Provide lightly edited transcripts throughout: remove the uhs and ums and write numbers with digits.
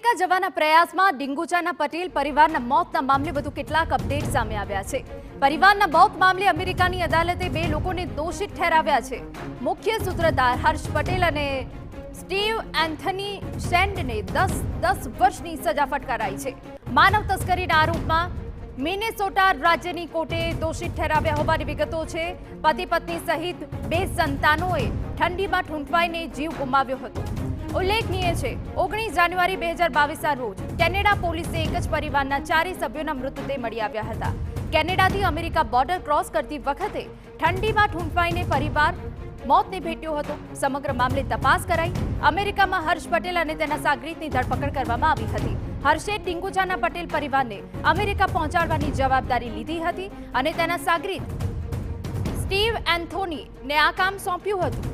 America જવાના પ્રયાસમાં ડિંગુચાના પટેલ પરિવારના મોતના મામલે વધુ કેટલાક અપડેટ સામે આવ્યા છે। પરિવારના મોત મામલે અમેરિકાની અદાલતે બે લોકોને દોષિત ઠેરાવ્યા છે। મુખ્ય સૂત્રધાર હર્ષ પટેલ અને સ્ટીવ એન્થની શેન્ડને 10 વર્ષની સજા ફટકારાઈ છે। માનવ તસ્કરીના આરોપમાં મિનેસોટા રાજ્યની કોર્ટે દોષિત ઠેરાવ્યા હોવાની વિગતો છે। પતિ પત્ની સહિત બે સંતાનોએ ઠંડીમાં ઠૂંઠવાઈને જીવ ગુમાવ્યો હતો। ઉલ્લેખનીય છે 19 જાન્યુઆરી 2022ના રોજ કેનેડા પોલીસે એક જ પરિવારના 4 સભ્યોના મૃતદેહ મળી આવ્યા હતા। કેનેડાથી અમેરિકા બોર્ડર ક્રોસ કરતી વખતે ઠંડીમાં ઠૂંઠવાઈને પરિવાર મોતને ભેટ્યો હતો। સમગ્ર મામલે તપાસ કરાઈ। અમેરિકામાં હર્ષ પટેલ અને તેના સાગરીતની ધરપકડ કરવામાં આવી હતી। હર્ષે ડિંગુચાના પટેલ પરિવારને અમેરિકા પહોંચાડવાની જવાબદારી લીધી હતી અને તેના સાગરીત સ્ટીવ એન્થોનીને આ કામ સોંપ્યું હતું।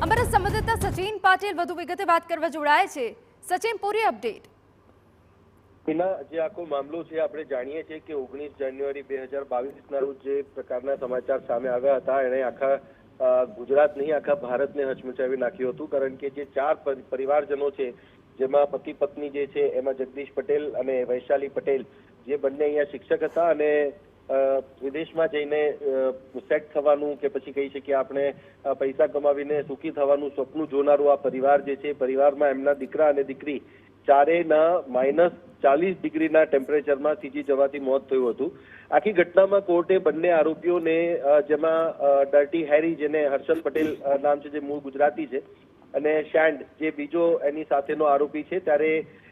અમારા સંવાદદાતા સચિન પાટીલ વધુ વિગતે વાત કરવા જોડાય છે। સચિન, પૂરી અપડેટ। જે આખો મામલો છે આપણે જાણીએ છીએ કે 19 જાન્યુઆરી 2022ના રોજ જે પ્રકારના સમાચાર સામે આવ્યા હતા એને આખા ગુજરાત નહીં આખા ભારતને હચમચાવી નાખ્યું હતું। કારણ કે જે 4 પરિવારજનો છે જેમાં પતિ પત્ની જે છે એમાં જગદીશ પટેલ અને વૈશાલી પટેલ જે બંને અહીંયા શિક્ષક હતા અને વિદેશમાં જઈને સેટ થવાનું કે પછી કહી શકીએ આપણે પૈસા કમાવીને સુખી થવાનું સપનું જોનારું આ પરિવાર જે છે પરિવારમાં એમના દીકરા અને દીકરી ચારેના -40 ડિગ્રીના ટેમ્પરેચરમાં થીજી જવાથી મોત થયું હતું। આખી ઘટનામાં કોર્ટે બંને આરોપીઓને જેમાં ડર્ટી હેરી જેને હર્ષલ પટેલ નામ છે જે મૂળ ગુજરાતી છે અને શેન્ડ જે બીજો એની સાથેનો આરોપી છે ત્યારે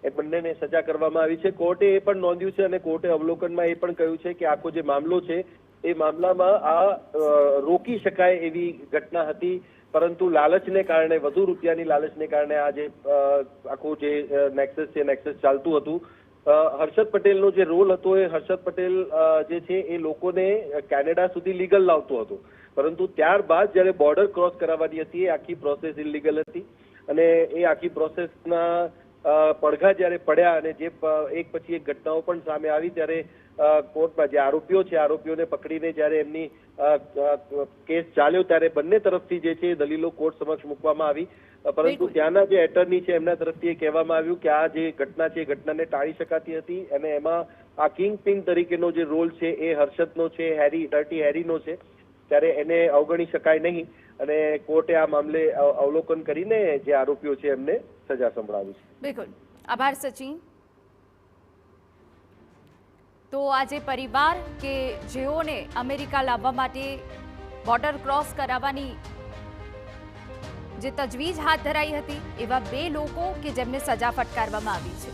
એ બંનેને સજા કરવામાં આવી છે। કોર્ટે એ પણ નોંધ્યું છે અને કોર્ટે અવલોકનમાં એ પણ કહ્યું છે કે આખો જે મામલો છે એ મામલામાં આ રોકી શકાય એવી ઘટના હતી, પરંતુ લાલચને કારણે વધુ રૂપિયાની લાલચને કારણે આ જે આખું જે નેક્સસ છે નેક્સસ ચાલતું હતું। હર્ષદ પટેલનો જે રોલ હતો એ હર્ષદ પટેલ જે છે એ લોકોને કેનેડા સુધી લીગલ લાવતો હતો, પરંતુ ત્યારબાદ જ્યારે બોર્ડર ક્રોસ કરાવવાની હતી એ આખી પ્રોસેસ ઇલીગલ હતી અને એ આખી પ્રોસેસના પડઘા જ્યારે પડ્યા અને જે એક પછી એક ઘટનાઓ પણ સામે આવી ત્યારે કોર્ટમાં જે આરોપીઓ છે આરોપીઓને પકડીને જ્યારે એમની કેસ ચાલ્યો ત્યારે બંને તરફથી જે છે દલીલો કોર્ટ સમક્ષ મૂકવામાં આવી, પરંતુ ત્યાંના જે એટર્ની છે એમના તરફથી એ કહેવામાં આવ્યું કે આ જે ઘટના છે એ ઘટનાને ટાળી શકાતી હતી અને એમાં આ કિંગ પિન તરીકેનો જે રોલ છે એ હર્ષદનો છે, ડર્ટી હેરીનો છે, ત્યારે એને અવગણી શકાય નહીં અને કોર્ટે આ મામલે અવલોકન કરીને જે આરોપીઓ છે એમને સજા સંભળાવી છે। બિલકુલ, આભાર સચિન। તો આજે પરિવાર કે જેઓને અમેરિકા લાવવા માટે બોર્ડર ક્રોસ કરાવવાની જે તજવીજ હાથ ધરાઈ હતી એવા બે લોકો કે જેમને સજા ફટકારવામાં આવી છે।